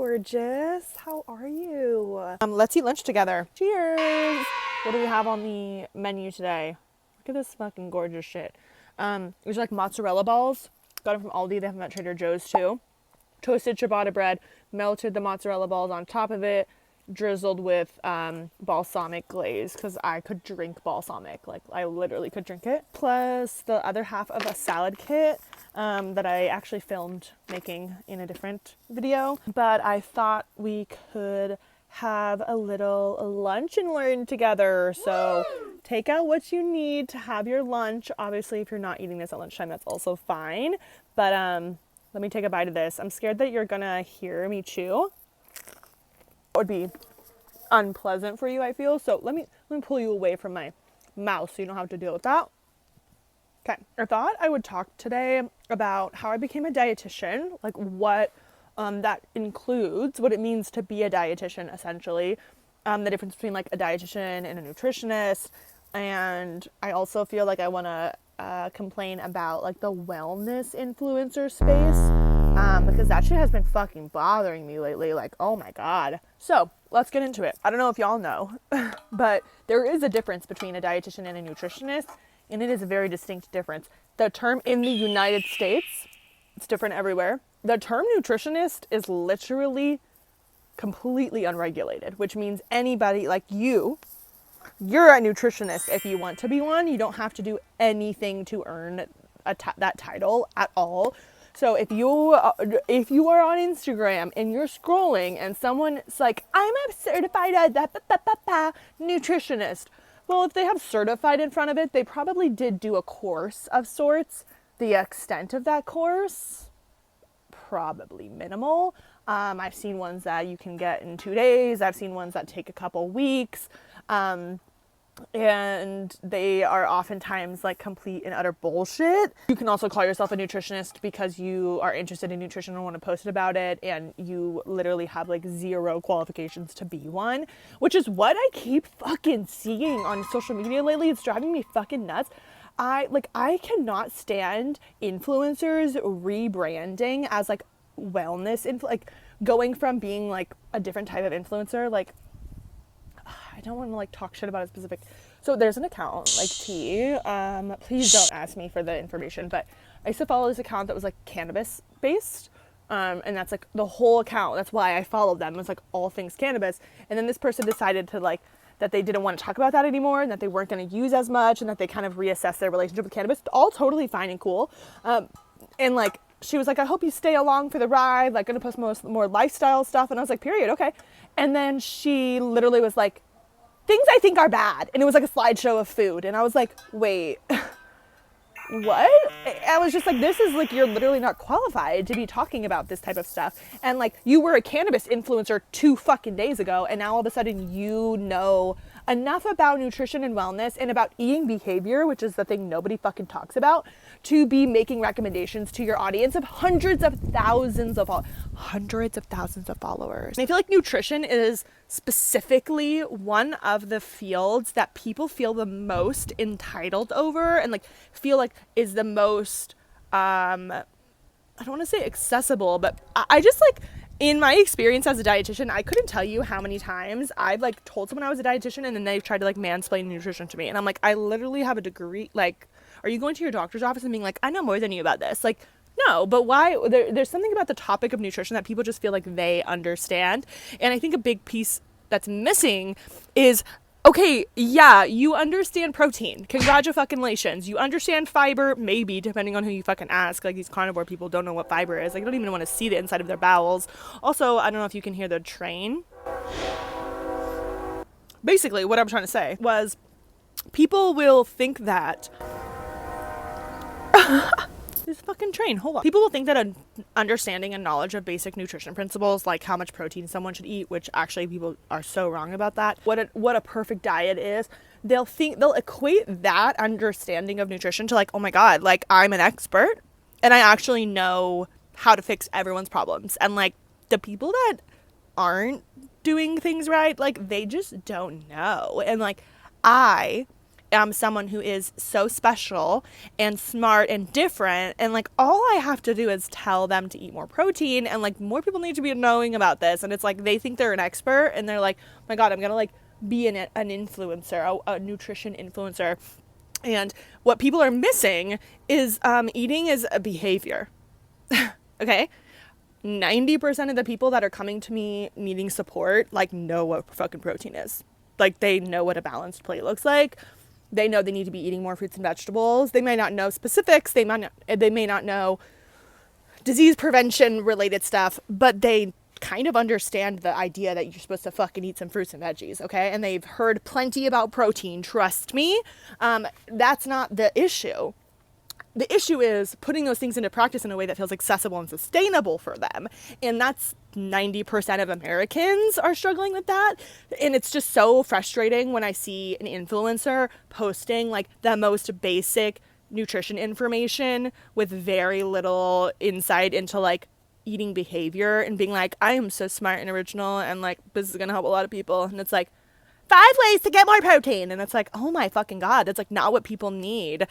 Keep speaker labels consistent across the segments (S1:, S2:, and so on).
S1: gorgeous. How are you? Let's eat lunch together. Cheers. What do we have on the menu today? Look at this fucking gorgeous shit. There's like mozzarella balls. Got them from Aldi. They have them at Trader Joe's too. Toasted ciabatta bread. Melted the mozzarella balls on top of it. Drizzled with balsamic glaze, because I could drink balsamic. Like, I literally could drink it. Plus the other half of a salad kit that I actually filmed making in a different video. But I thought we could have a little lunch and learn together. So take out what you need to have your lunch. Obviously, if you're not eating this at lunchtime, that's also fine. But let me take a bite of this. I'm scared that you're gonna hear me chew. Would be unpleasant for you, I feel. So let me pull you away from my mouth so you don't have to deal with that. Okay. I thought I would talk today about how I became a dietitian, like what that includes, what it means to be a dietitian, essentially, the difference between like a dietitian and a nutritionist. And I also feel like I want to complain about like the wellness influencer space. Because that shit has been fucking bothering me lately. Like, oh my God. So let's get into it. I don't know if y'all know, but there is a difference between a dietitian and a nutritionist, and it is a very distinct difference. The term in the United States, it's different everywhere. The term nutritionist is literally completely unregulated, which means anybody like you're a nutritionist if you want to be one. You don't have to do anything to earn that title at all. So if you are on Instagram and you're scrolling and someone's like, I'm a certified nutritionist. Well, if they have certified in front of it, they probably did do a course of sorts. The extent of that course, probably minimal. I've seen ones that you can get in 2 days. I've seen ones that take a couple weeks. And they are oftentimes like complete and utter bullshit. You can also call yourself a nutritionist because you are interested in nutrition and want to post about it, and you literally have like zero qualifications to be one, which is what I keep fucking seeing on social media lately. It's driving me fucking nuts. I cannot stand influencers rebranding as like wellness like going from being like a different type of influencer. Like, I don't want to like talk shit about a specific. So there's an account like T. Please don't ask me for the information, but I used to follow this account that was like cannabis based. And that's like the whole account. That's why I followed them. It was like all things cannabis. And then this person decided to like that they didn't want to talk about that anymore, and that they weren't going to use as much, and that they kind of reassessed their relationship with cannabis. All totally fine and cool. And like she was like, I hope you stay along for the ride. Like, gonna post more lifestyle stuff. And I was like, period, okay. And then she literally was like, things I think are bad. And it was like a slideshow of food. And I was like, wait, what? I was just like, this is like, you're literally not qualified to be talking about this type of stuff. And like, you were a cannabis influencer 2 fucking days ago. And now all of a sudden you know enough about nutrition and wellness and about eating behavior, which is the thing nobody fucking talks about, to be making recommendations to your audience of hundreds of thousands of followers. And I feel like nutrition is specifically one of the fields that people feel the most entitled over, and like feel like is the most I don't want to say accessible, but I just like, in my experience as a dietitian, I couldn't tell you how many times I've like told someone I was a dietitian and then they've tried to like mansplain nutrition to me. And I'm like, I literally have a degree. Like, are you going to your doctor's office and being like, I know more than you about this? Like, no, but why? There's something about the topic of nutrition that people just feel like they understand. And I think a big piece that's missing is, okay, yeah, you understand protein. Congratulations. You understand fiber, maybe, depending on who you fucking ask. Like, these carnivore people don't know what fiber is. Like, they don't even want to see the inside of their bowels. Also, I don't know if you can hear the train. Basically, what I'm trying to say was, people will think that this fucking train, hold on. People will think that an understanding and knowledge of basic nutrition principles, like how much protein someone should eat, which actually people are so wrong about that, what a perfect diet is, they'll equate that understanding of nutrition to like, oh my God, like I'm an expert and I actually know how to fix everyone's problems. And like the people that aren't doing things right, like they just don't know. And like I am someone who is so special and smart and different, and like all I have to do is tell them to eat more protein, and like more people need to be knowing about this. And it's like they think they're an expert and they're like, oh my god, I'm gonna like be an influencer, a nutrition influencer. And what people are missing is eating is a behavior. Okay, 90% of the people that are coming to me needing support like know what fucking protein is. Like they know what a balanced plate looks like. They know they need to be eating more fruits and vegetables. They may not know specifics. They may not know disease prevention related stuff, but they kind of understand the idea that you're supposed to fucking eat some fruits and veggies, okay? And they've heard plenty about protein, trust me. That's not the issue. The issue is putting those things into practice in a way that feels accessible and sustainable for them. And that's 90% of Americans are struggling with that. And it's just so frustrating when I see an influencer posting like the most basic nutrition information with very little insight into like eating behavior and being like, I am so smart and original and like this is gonna help a lot of people. And it's like 5 ways to get more protein, and it's like, oh my fucking god, that's like not what people need.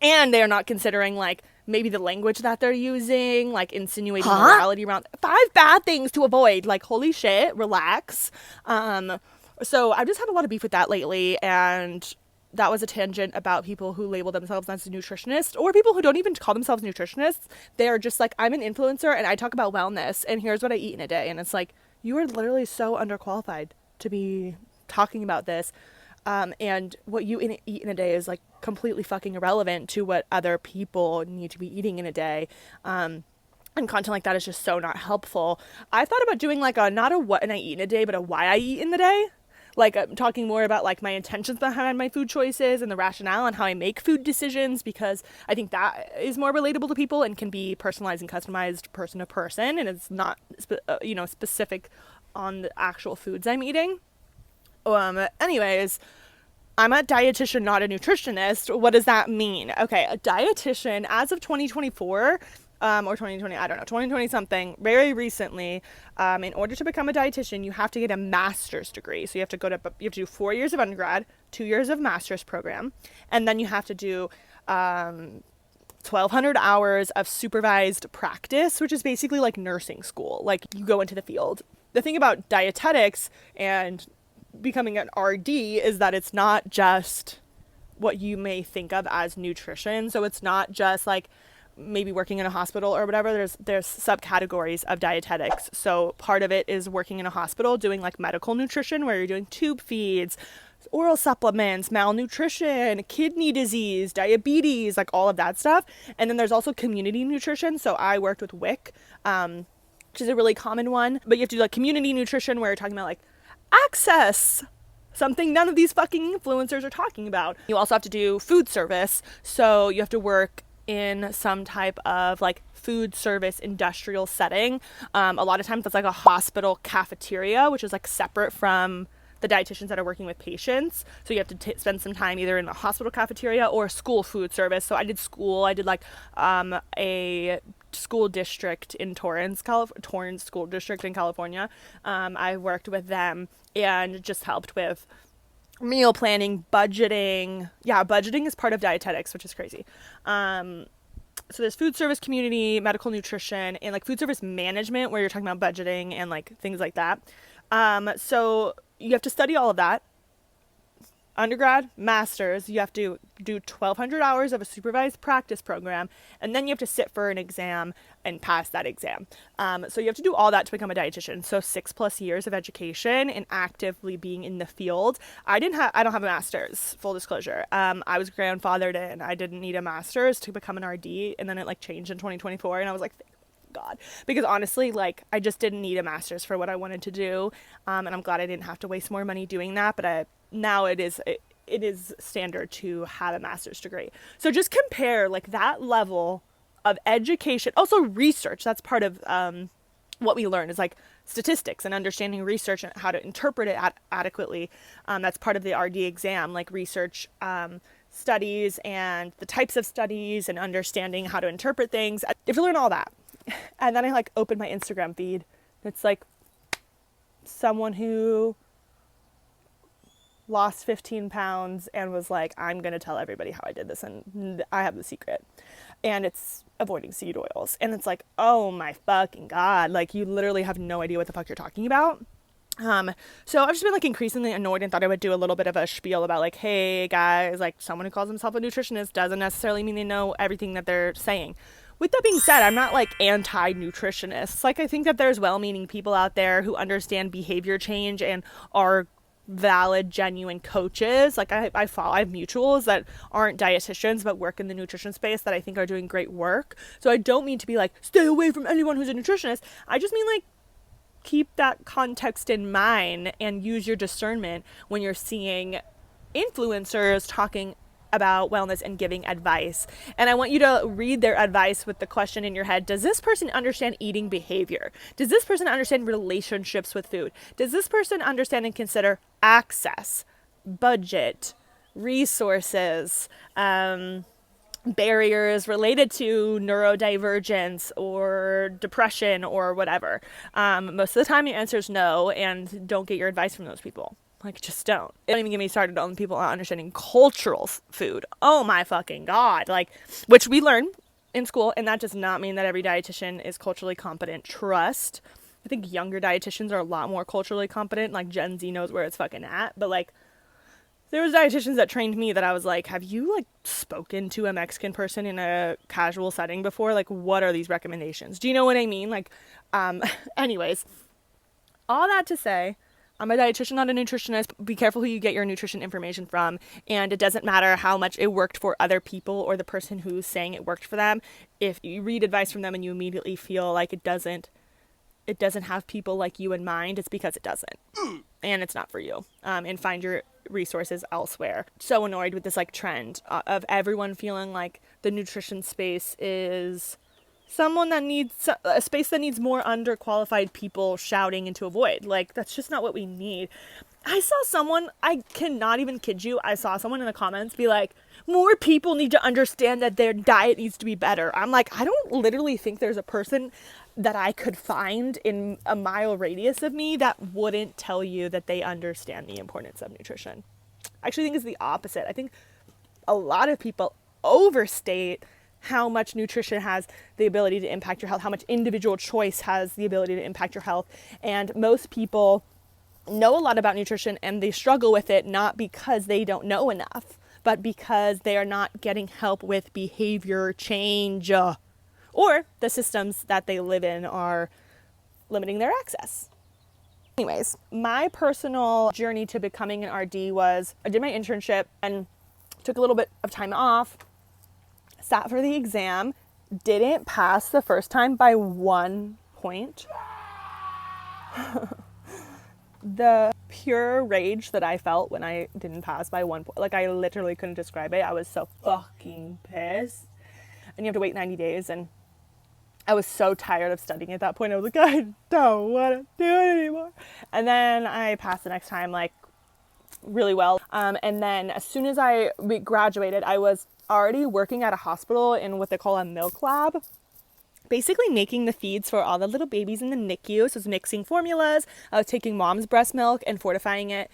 S1: And they're not considering like maybe the language that they're using, like insinuating morality around 5 bad things to avoid. Like, holy shit, relax. So I've just had a lot of beef with that lately, and that was a tangent about people who label themselves as a nutritionist, or people who don't even call themselves nutritionists. They're just like, I'm an influencer and I talk about wellness and here's what I eat in a day. And it's like, you are literally so underqualified to be talking about this. And what you eat in a day is like completely fucking irrelevant to what other people need to be eating in a day. And content like that is just so not helpful. I thought about doing like not a what and I eat in a day, but a why I eat in the day. Like I'm talking more about like my intentions behind my food choices and the rationale and how I make food decisions, because I think that is more relatable to people and can be personalized and customized person to person, and it's not specific on the actual foods I'm eating. Anyways, I'm a dietitian, not a nutritionist. What does that mean? Okay, a dietitian as of 2024 or 2020, I don't know, 2020 something, very recently, in order to become a dietitian, you have to get a master's degree. So you have to do 4 years of undergrad, 2 years of master's program, and then you have to do 1,200 hours of supervised practice, which is basically like nursing school. Like you go into the field. The thing about dietetics and becoming an RD is that it's not just what you may think of as nutrition. So it's not just like maybe working in a hospital or whatever. There's subcategories of dietetics. So part of it is working in a hospital doing like medical nutrition, where you're doing tube feeds, oral supplements, malnutrition, kidney disease, diabetes, like all of that stuff. And then there's also community nutrition. So I worked with WIC, which is a really common one, but you have to do like community nutrition, where you're talking about like access, something none of these fucking influencers are talking about. You also have to do food service. So you have to work in some type of like food service industrial setting. A lot of times that's like a hospital cafeteria, which is like separate from the dietitians that are working with patients. So you have to spend some time either in the hospital cafeteria or school food service. So I did like a school district in Torrance School District in California. I worked with them and just helped with meal planning, budgeting. Yeah, budgeting is part of dietetics, which is crazy. So there's food service, community, medical nutrition, and like food service management, where you're talking about budgeting and like things like that. So you have to study all of that. Undergrad, master's, you have to do 1,200 hours of a supervised practice program, and then you have to sit for an exam and pass that exam. So you have to do all that to become a dietitian. So 6+ years of education and actively being in the field. I don't have a master's, full disclosure. I was grandfathered in. I didn't need a master's to become an RD, and then it like changed in 2024, and I was like, God, because honestly, like I just didn't need a master's for what I wanted to do, and I'm glad I didn't have to waste more money doing that. But now it is standard to have a master's degree. So just compare like that level of education, also research. That's part of what we learn is like statistics and understanding research and how to interpret it adequately. That's part of the RD exam, like research studies and the types of studies and understanding how to interpret things. If you learn all that. And then I like open my Instagram feed. It's like someone who lost 15 pounds and was like, I'm going to tell everybody how I did this. And I have the secret. And it's avoiding seed oils. And it's like, oh my fucking God. Like, you literally have no idea what the fuck you're talking about. So I've just been like increasingly annoyed and thought I would do a little bit of a spiel about like, hey guys, like someone who calls himself a nutritionist doesn't necessarily mean they know everything that they're saying. With that being said, I'm not like anti-nutritionists. Like, I think that there's well-meaning people out there who understand behavior change and are valid, genuine coaches. Like I have mutuals that aren't dietitians but work in the nutrition space that I think are doing great work. So I don't mean to be like, stay away from anyone who's a nutritionist. I just mean like, keep that context in mind and use your discernment when you're seeing influencers talking about wellness and giving advice. And I want you to read their advice with the question in your head, does this person understand eating behavior? Does this person understand relationships with food? Does this person understand and consider access, budget, resources, barriers related to neurodivergence or depression or whatever? Most of the time the answer is no, and don't get your advice from those people. Like, just don't. Don't even get me started on people not understanding cultural food. Oh my fucking God. Like, which we learn in school, and that does not mean that every dietitian is culturally competent. Trust. I think younger dietitians are a lot more culturally competent. Like, Gen Z knows where it's fucking at. But like, there was dietitians that trained me that I was like, have you like spoken to a Mexican person in a casual setting before? Like, what are these recommendations? Do you know what I mean? Like, anyways, all that to say, I'm a dietitian, not a nutritionist. Be careful who you get your nutrition information from. And it doesn't matter how much it worked for other people or the person who's saying it worked for them. If you read advice from them and you immediately feel like it doesn't have people like you in mind, it's because it doesn't. And it's not for you. And find your resources elsewhere. So annoyed with this like trend of everyone feeling like the nutrition space is someone that needs a space that needs more underqualified people shouting into a void. Like, that's just not what we need. I saw someone, I cannot even kid you, I saw someone in the comments be like, more people need to understand that their diet needs to be better. I'm like, I don't literally think there's a person that I could find in a mile radius of me that wouldn't tell you that they understand the importance of nutrition. I actually think it's the opposite. I think a lot of people overstate how much nutrition has the ability to impact your health, how much individual choice has the ability to impact your health. And most people know a lot about nutrition and they struggle with it not because they don't know enough, but because they are not getting help with behavior change, or the systems that they live in are limiting their access. Anyways, my personal journey to becoming an RD was, I did my internship and took a little bit of time off, sat for the exam, didn't pass the first time by 1 point. The pure rage that I felt when I didn't pass by 1 point, like I literally couldn't describe it. I was so fucking pissed. And you have to wait 90 days, and I was so tired of studying at that point. I was like, I don't want to do it anymore. And then I passed the next time like really well. And then as soon as I graduated, I was already working at a hospital in what they call a milk lab, basically making the feeds for all the little babies in the NICU. So I was mixing formulas. I was taking mom's breast milk and fortifying it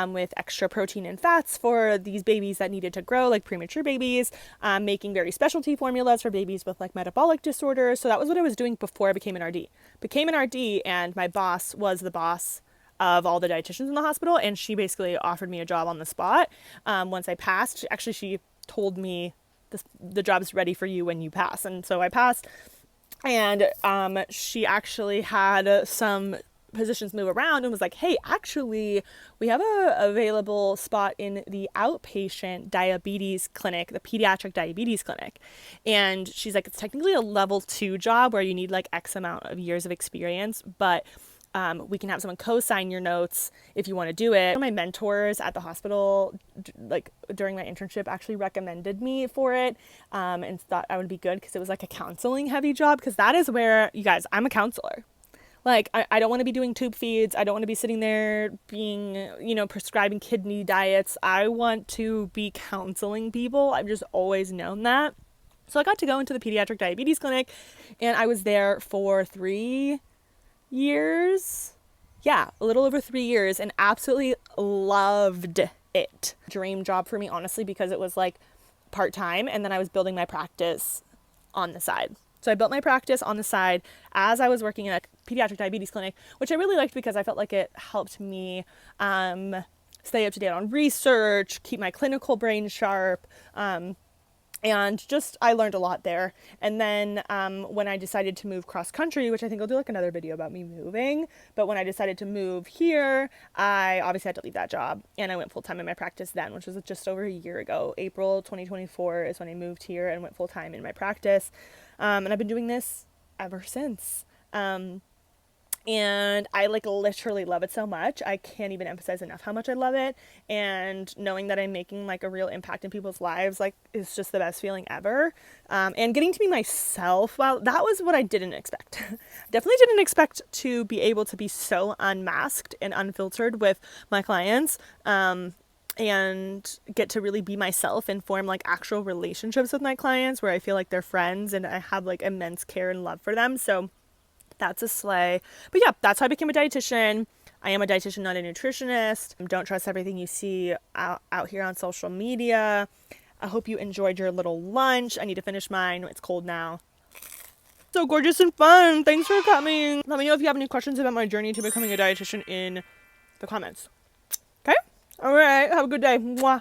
S1: with extra protein and fats for these babies that needed to grow, like premature babies, making very specialty formulas for babies with like metabolic disorders. So that was what I was doing before I became an RD. Became an RD, and my boss was the boss of all the dietitians in the hospital, and she basically offered me a job on the spot once I passed. Actually, she told me the job's ready for you when you pass. And so I passed, and she actually had some positions move around and was like, hey, actually, we have a available spot in the outpatient diabetes clinic, the pediatric diabetes clinic. And she's like, it's technically a level 2 job where you need like X amount of years of experience, but we can have someone co-sign your notes if you want to do it. One of my mentors at the hospital, like during my internship, actually recommended me for it and thought I would be good because it was like a counseling heavy job. Because that is where, you guys, I'm a counselor. Like, I don't want to be doing tube feeds. I don't want to be sitting there being, prescribing kidney diets. I want to be counseling people. I've just always known that. So I got to go into the pediatric diabetes clinic, and I was there for 3 years. Yeah, a little over 3 years, and absolutely loved it. Dream job for me, honestly, because it was like part-time, and then I was building my practice on the side. So I built my practice on the side as I was working in a pediatric diabetes clinic, which I really liked because I felt like it helped me stay up to date on research, keep my clinical brain sharp, and just I learned a lot there. And then when I decided to move cross country, which I think I'll do like another video about me moving, but when I decided to move here, I obviously had to leave that job, and I went full-time in my practice then, which was just over a year ago. April 2024 is when I moved here and went full-time in my practice, and I've been doing this ever since. And I like literally love it so much. I can't even emphasize enough how much I love it. And knowing that I'm making like a real impact in people's lives, like, is just the best feeling ever. And getting to be myself, well, that was what I didn't expect. Definitely didn't expect to be able to be so unmasked and unfiltered with my clients. And get to really be myself and form like actual relationships with my clients where I feel like they're friends and I have like immense care and love for them. So that's a slay. But yeah, that's how I became a dietitian. I am a dietitian, not a nutritionist. Don't trust everything you see out here on social media. I hope you enjoyed your little lunch. I need to finish mine. It's cold now. So gorgeous and fun. Thanks for coming. Let me know if you have any questions about my journey to becoming a dietitian in the comments. Okay? All right. Have a good day. Mwah.